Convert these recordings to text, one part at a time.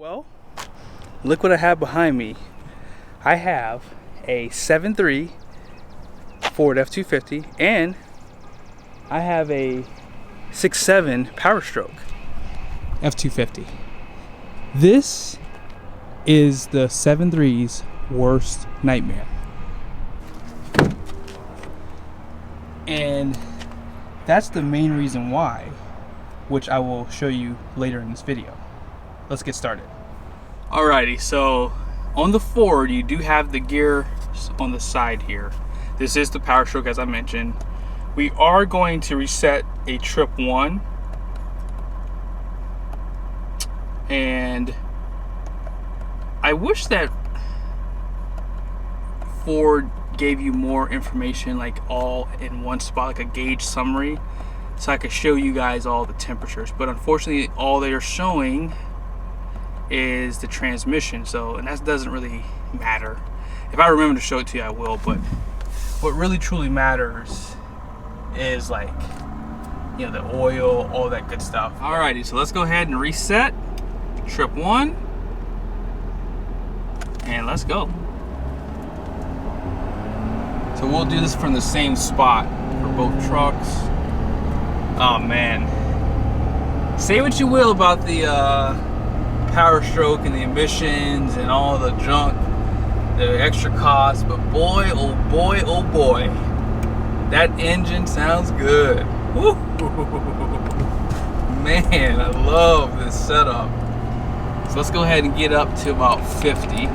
Well, look what I have behind me. I have a 7.3 Ford F-250 and I have a 6.7 Powerstoke F-250. This is the 7.3's worst nightmare. And that's the main reason why, which I will show you later in this video. Let's get started. Alrighty, so on the Ford, you do have the gear on the side here. This is the Powerstoke, as I mentioned. We are going to reset a trip 1. And I wish that Ford gave you more information, like all in one spot, like a gauge summary, so I could show you guys all the temperatures. But unfortunately, all they are showing is the transmission, and that doesn't really matter. If I remember to show it to you, I will. But what really truly matters is, like, you know, the oil, all that good stuff. Alrighty, so let's go ahead and reset trip 1 and let's go. So we'll do this from the same spot for both trucks. Oh man, say what you will about the Powerstoke and the emissions and all the junk, the extra cost, but boy, oh boy, oh boy, that engine sounds good. Woo! Man, I love this setup. So let's go ahead and get up to about 50.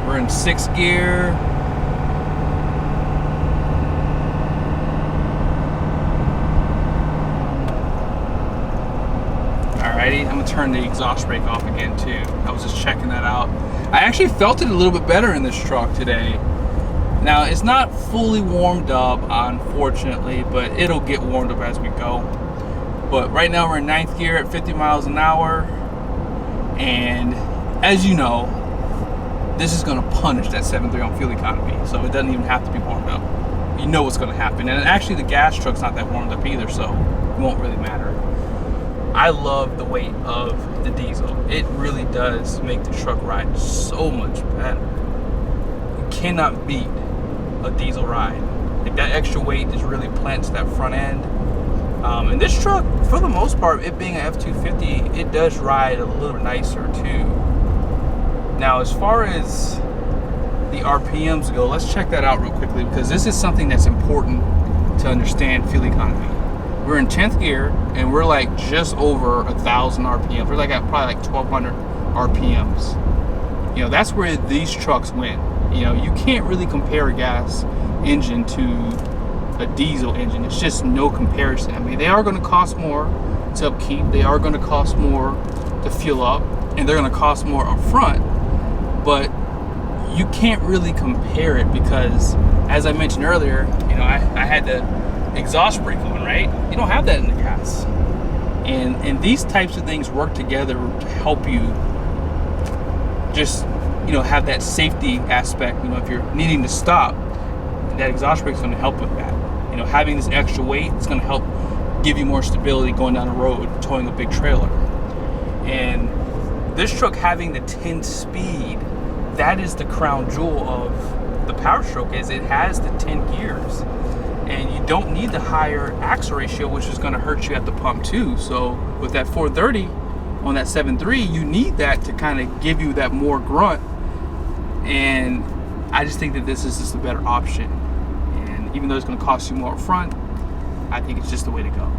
We're in 6th gear. Alrighty, I'm gonna turn the exhaust brake off again too. I was just checking that out. I actually felt it a little bit better in this truck today. Now, it's not fully warmed up, unfortunately, but it'll get warmed up as we go. But right now we're in 9th gear at 50 miles an hour. And as you know, this is gonna punish that 7.3 on fuel economy. So it doesn't even have to be warmed up. You know what's gonna happen. And actually the gas truck's not that warmed up either, so it won't really matter. I love the weight of the diesel. It really does make the truck ride so much better. You cannot beat a diesel ride. Like, that extra weight just really plants that front end. And this truck, for the most part, it being an F-250, it does ride a little nicer too. Now, as far as the RPMs go, let's check that out real quickly, because this is something that's important to understand fuel economy. We're in 10th gear and we're like just over 1,000 RPMs. We're like at probably like 1,200 RPMs. You know, that's where these trucks win. You know, you can't really compare a gas engine to a diesel engine. It's just no comparison. I mean, they are going to cost more to upkeep. They are going to cost more to fuel up, and they're going to cost more up front. But you can't really compare it because, as I mentioned earlier, you know, I had the exhaust brake on, right? You don't have that in the gas. And these types of things work together to help you just, you know, have that safety aspect. You know, if you're needing to stop, that exhaust brake is going to help with that. You know, having this extra weight is going to help give you more stability going down the road, towing a big trailer. And this truck having the 10-speed, that is the crown jewel of the Powerstoke, is it has the 10 gears. And you don't need the higher axle ratio, which is going to hurt you at the pump too. So with that 430 on that 7.3, you need that to kind of give you that more grunt. And I just think that this is just a better option. And even though it's going to cost you more up front, I think it's just the way to go.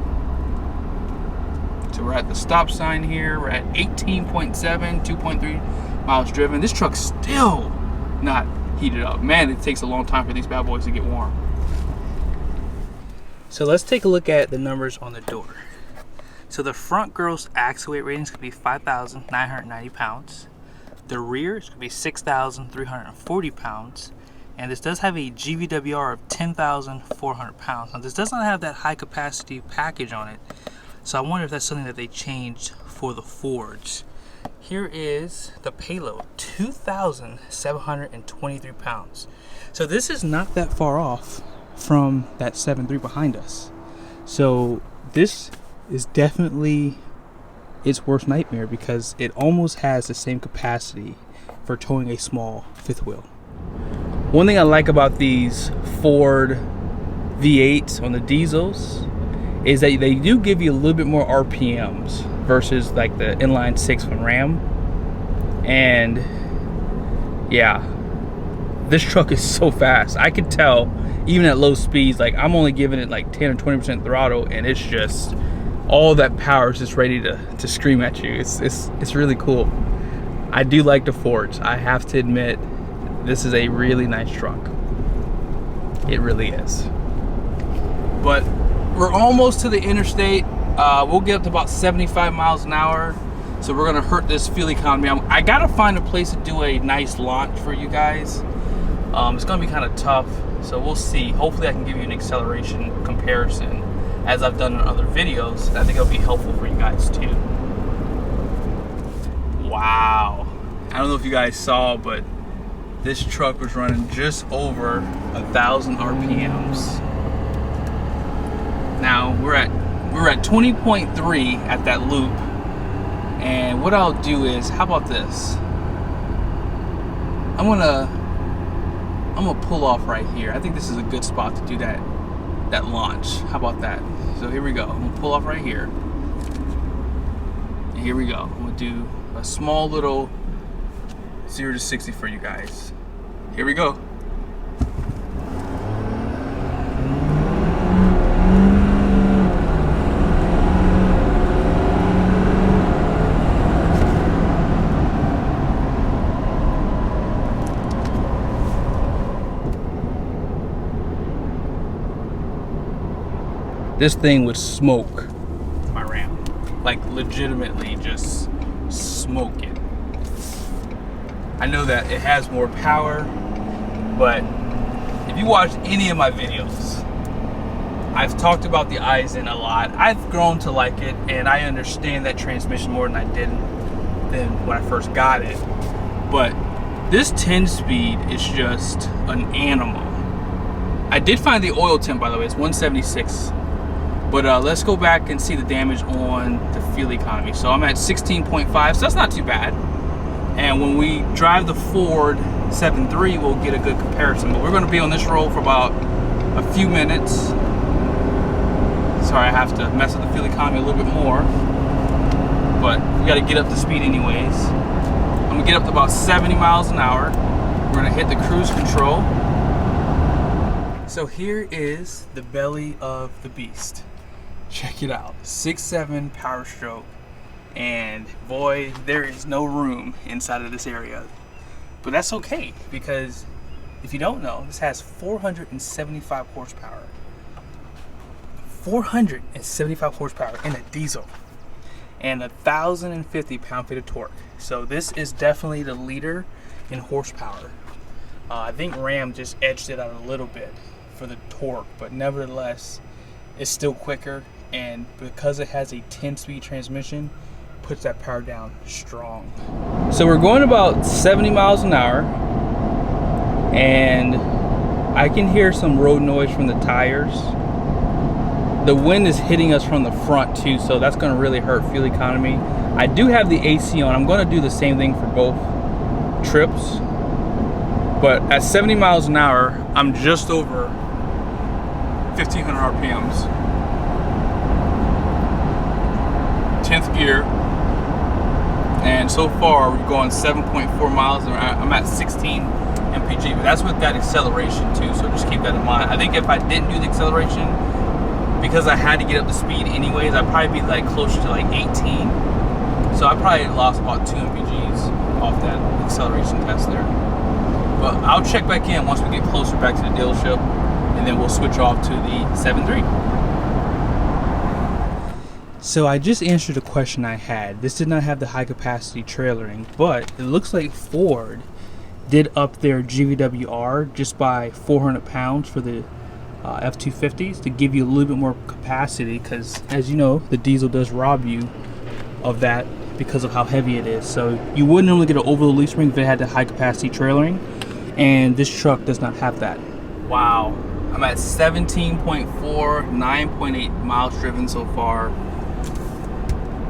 So we're at the stop sign here. We're at 18.7, 2.3 miles driven. This truck's still not heated up. Man, it takes a long time for these bad boys to get warm. So let's take a look at the numbers on the door. So the front gross axle weight rating is going to be 5,990 pounds. The rear is going to be 6,340 pounds. And this does have a GVWR of 10,400 pounds. Now this does not have that high capacity package on it. So I wonder if that's something that they changed for the Fords. Here is the payload, 2,723 pounds. So this is not that far off from that 7.3 behind us. So this is definitely its worst nightmare because it almost has the same capacity for towing a small fifth wheel. One thing I like about these Ford V8s on the diesels is that they do give you a little bit more RPMs versus like the inline 6 from Ram. And yeah, this truck is so fast. I could tell even at low speeds, like I'm only giving it like 10 or 20% throttle, and it's just all that power is just ready to scream at you. It's really cool. I do like the Fords. I have to admit, this is a really nice truck. It really is. But we're almost to the interstate. We'll get up to about 75 miles an hour. So we're gonna hurt this fuel economy. I gotta find a place to do a nice launch for you guys. It's gonna be kind of tough, so we'll see. Hopefully I can give you an acceleration comparison as I've done in other videos. I think it'll be helpful for you guys too. Wow. I don't know if you guys saw, but this truck was running just over 1,000 RPMs. Now we're at 20.3 at that loop. And what I'll do is, how about this? I'm gonna pull off right here. I think this is a good spot to do that launch. How about that? So here we go. I'm gonna pull off right here. And here we go. I'm gonna do a small little 0 to 60 for you guys. Here we go. This thing would smoke my Ram, like legitimately just smoke it. I know that it has more power, but if you watch any of my videos, I've talked about the Aizen a lot. I've grown to like it, and I understand that transmission more than I did than when I first got it. But this 10-speed is just an animal. I did find the oil temp, by the way. It's 176. But let's go back and see the damage on the fuel economy. So I'm at 16.5, so that's not too bad. And when we drive the Ford 7.3, we'll get a good comparison. But we're going to be on this road for about a few minutes. Sorry, I have to mess with the fuel economy a little bit more. But we got to get up to speed anyways. I'm going to get up to about 70 miles an hour. We're going to hit the cruise control. So here is the belly of the beast. Check it out, 6.7 Powerstroke, and boy, there is no room inside of this area. But that's okay, because if you don't know, this has 475 horsepower. 475 horsepower in a diesel, and 1,050 pound-feet of torque. So this is definitely the leader in horsepower. I think Ram just edged it out a little bit for the torque, but nevertheless, it's still quicker. And because it has a 10-speed transmission, puts that power down strong. So we're going about 70 miles an hour, and I can hear some road noise from the tires. The wind is hitting us from the front too, so that's going to really hurt fuel economy. I do have the AC on. I'm going to do the same thing for both trips, but at 70 miles an hour, I'm just over 1,500 RPMs. 10th gear, and so far we're going 7.4 miles, and I'm at 16 mpg, but that's with that acceleration too, so just keep that in mind. I think if I didn't do the acceleration, because I had to get up to speed anyways, I'd probably be like closer to like 18, so I probably lost about 2 mpgs off that acceleration test there. But I'll check back in once we get closer back to the dealership, and then we'll switch off to the 7.3. So I just answered a question I had. This did not have the high capacity trailering, but it looks like Ford did up their GVWR just by 400 pounds for the F-250s to give you a little bit more capacity, because as you know, the diesel does rob you of that because of how heavy it is. So you wouldn't normally get an overload leaf spring if it had the high capacity trailering, and this truck does not have that. Wow, I'm at 17.4, 9.8 miles driven so far.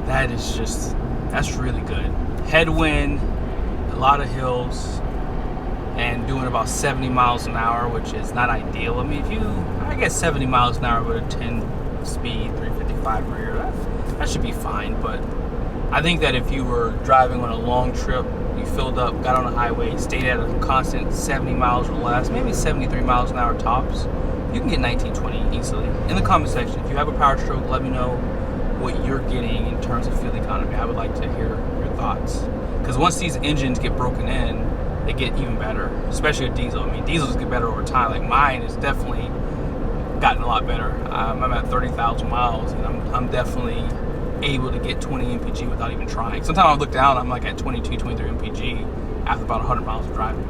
That's really good. Headwind, a lot of hills, and doing about 70 miles an hour, which is not ideal. I mean, I guess 70 miles an hour with a 10 speed, 355 rear, that should be fine. But I think that if you were driving on a long trip, you filled up, got on a highway, stayed at a constant 70 miles or less, maybe 73 miles an hour tops, you can get 1920 easily. In the comment section, if you have a Powerstoke, let me know what you're getting in terms of fuel economy. I would like to hear your thoughts. Because once these engines get broken in, they get even better, especially a diesel. I mean, diesels get better over time. Like mine has definitely gotten a lot better. I'm at 30,000 miles, and I'm definitely able to get 20 mpg without even trying. Sometimes I look down, I'm like at 22, 23 mpg after about 100 miles of driving.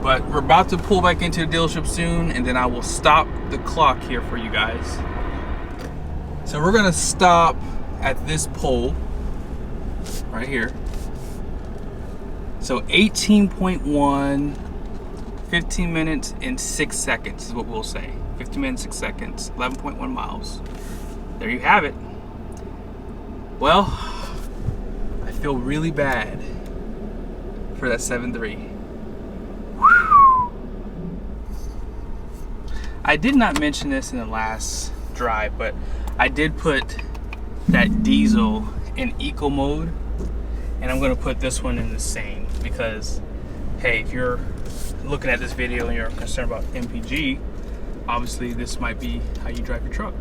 But we're about to pull back into the dealership soon, and then I will stop the clock here for you guys. So we're gonna stop at this pole right here. So 18.1, 15 minutes and 6 seconds is what we'll say. 15 minutes, 6 seconds, 11.1 miles. There you have it. Well, I feel really bad for that 7.3. I did not mention this in the last drive, but I did put that diesel in eco mode, and I'm gonna put this one in the same, because hey, if you're looking at this video and you're concerned about MPG, obviously this might be how you drive your truck.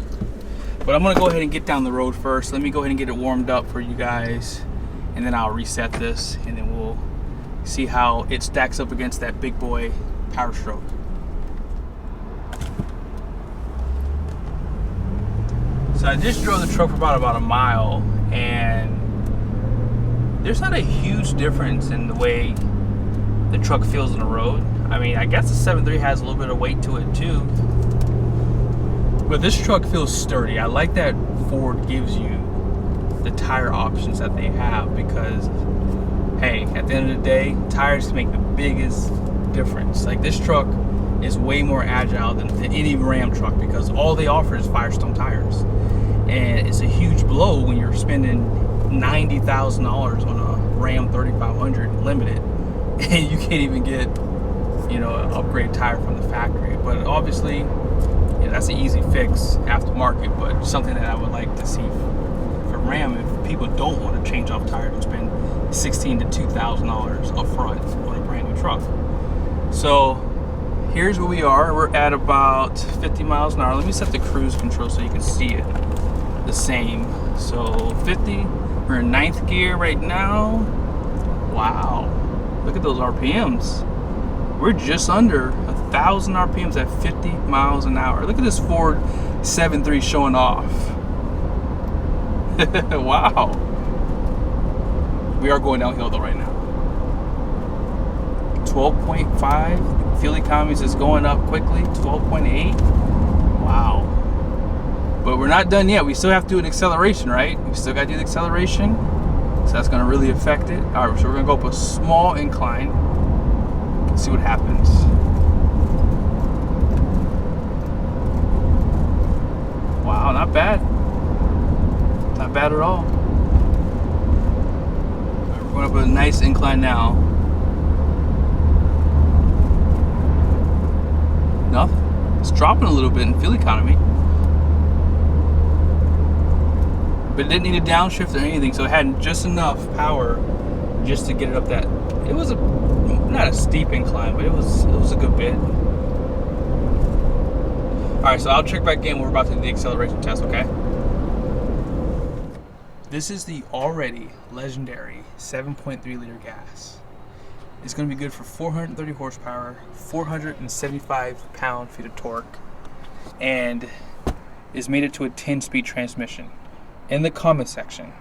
But I'm gonna go ahead and get down the road first. Let me go ahead and get it warmed up for you guys, and then I'll reset this, and then we'll see how it stacks up against that big boy Powerstoke. So I just drove the truck for about a mile, and there's not a huge difference in the way the truck feels on the road. I mean, I guess the 7.3 has a little bit of weight to it too, but this truck feels sturdy. I like that Ford gives you the tire options that they have, because hey, at the end of the day, tires can make the biggest difference. Like, this truck is way more agile than any Ram truck, because all they offer is Firestone tires, and it's a huge blow when you're spending $90,000 on a Ram 3500 limited and you can't even get, you know, an upgrade tire from the factory. But obviously, yeah, that's an easy fix aftermarket, but something that I would like to see for Ram if people don't want to change off tires and spend $1,600 to $2,000 up front on a brand new truck. So here's where we are. We're at about 50 miles an hour. Let me set the cruise control so you can see it the same. So 50, we're in 9th gear right now. Wow, look at those RPMs. We're just under 1,000 RPMs at 50 miles an hour. Look at this Ford 7.3 showing off. Wow. We are going downhill though right now. 12.5. Fuel economies is going up quickly. 12.8. Wow. But we're not done yet. We still have to do an acceleration, right? We still got to do the acceleration. So that's going to really affect it. All right, so we're going to go up a small incline. See what happens. Wow, not bad. Not bad at all. We're going up a nice incline now. Nothing. It's dropping a little bit in fuel economy. But it didn't need a downshift or anything, so it had just enough power just to get it up that. It was not a steep incline, but it was a good bit. All right, so I'll check back in when we're about to do the acceleration test, okay? This is the already legendary 7.3 liter gas. It's going to be good for 430 horsepower, 475 pound-feet of torque, and is made it to a 10-speed transmission. In the comment section,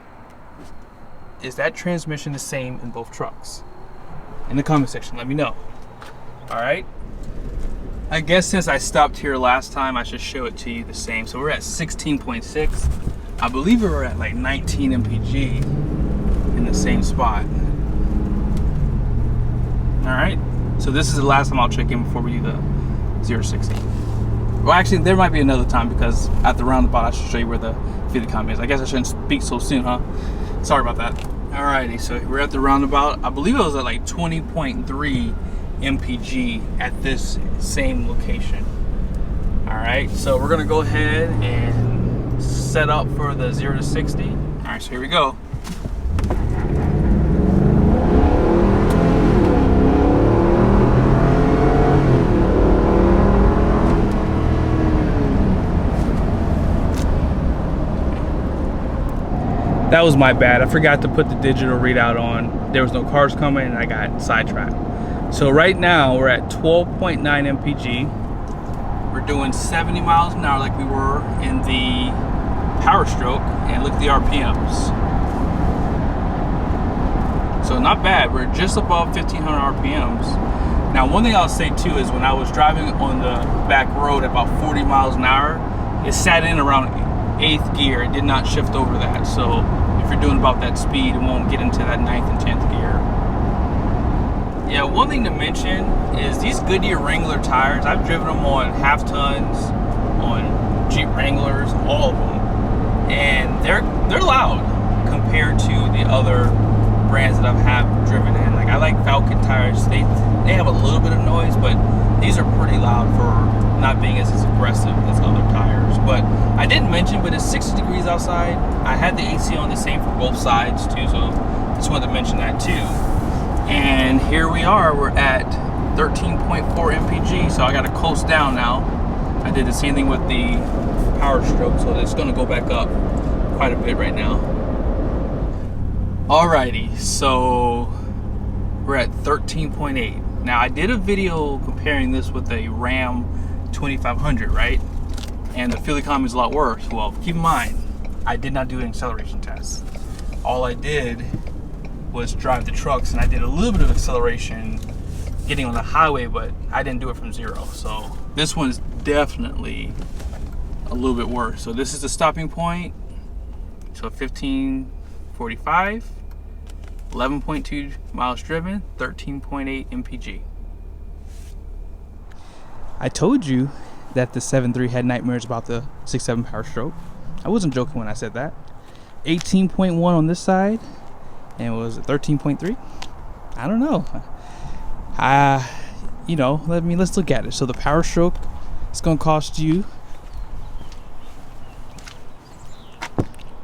is that transmission the same in both trucks? In the comment section, let me know. All right. I guess since I stopped here last time, I should show it to you the same. So we're at 16.6. I believe we were at like 19 mpg in the same spot. All right. So this is the last time I'll check in before we do the 0-60. Well, actually, there might be another time, because at the roundabout, I should show you where the fuel economy is. I guess I shouldn't speak so soon, huh? Sorry about that. Alrighty, so we're at the roundabout. I believe it was at like 20.3 mpg at this same location. Alright, so we're gonna go ahead and set up for the 0 to 60. Alright, so here we go. That was my bad. I forgot to put the digital readout on. There was no cars coming and I got sidetracked. So right now we're at 12.9 mpg. We're doing 70 miles an hour like we were in the Powerstoke, and look at the RPMs. So not bad. We're just above 1500 RPMs. Now, one thing I'll say too is when I was driving on the back road at about 40 miles an hour, it sat in around 8th gear. It did not shift over that. So if you're doing about that speed, it won't get into that 9th and 10th gear. Yeah, one thing to mention is these Goodyear Wrangler tires. I've driven them on half tons, on Jeep Wranglers, all of them, and they're loud compared to the other brands that I've driven in. Like, I like Falcon tires. They have a little bit of noise, but these are pretty loud for not being as aggressive as other tires. But I didn't mention, but it's 60 degrees outside. I had the AC on the same for both sides too, so just wanted to mention that too. And here we are, we're at 13.4 mpg, so I gotta coast down now. I did the same thing with the Powerstoke, so it's gonna go back up quite a bit right now. Alrighty, so we're at 13.8. Now, I did a video comparing this with a Ram 2500, right? And the fuel economy is a lot worse. Well, keep in mind, I did not do an acceleration test. All I did was drive the trucks, and I did a little bit of acceleration getting on the highway, but I didn't do it from zero. So this one's definitely a little bit worse. So this is the stopping point. So 1545, 11.2 miles driven, 13.8 mpg. I told you that the 7.3 had nightmares about the 6.7 Powerstoke. I wasn't joking when I said that. 18.1 on this side, and it was 13.3. I don't know. You know, let's look at it. So the Powerstoke, it's gonna cost you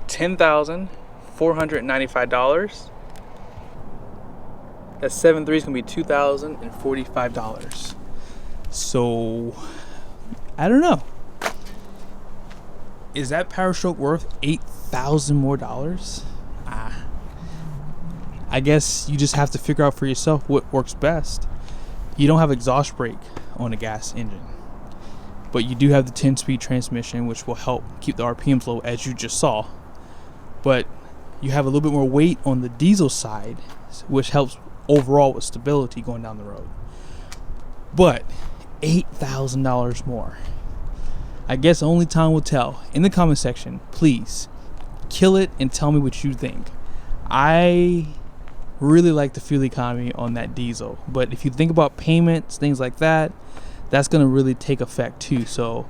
$10,495. That 7.3 is gonna be $2,045. So I don't know. Is that Powerstoke worth $8,000 more dollars? I guess you just have to figure out for yourself what works best. You don't have exhaust brake on a gas engine, but you do have the 10-speed transmission, which will help keep the RPMs low, as you just saw. But you have a little bit more weight on the diesel side, which helps overall with stability going down the road. But $8,000 more. I guess only time will tell. In the comment section, please kill it and tell me what you think. I really like the fuel economy on that diesel, but if you think about payments, things like that, that's going to really take effect too. So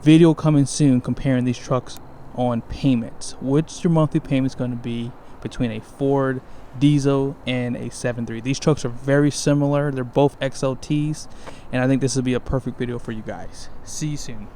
video coming soon comparing these trucks on payments. What's your monthly payments going to be between a Ford diesel and a 7.3? These trucks are very similar. They're both XLTs, and I think this will be a perfect video for you guys. See you soon.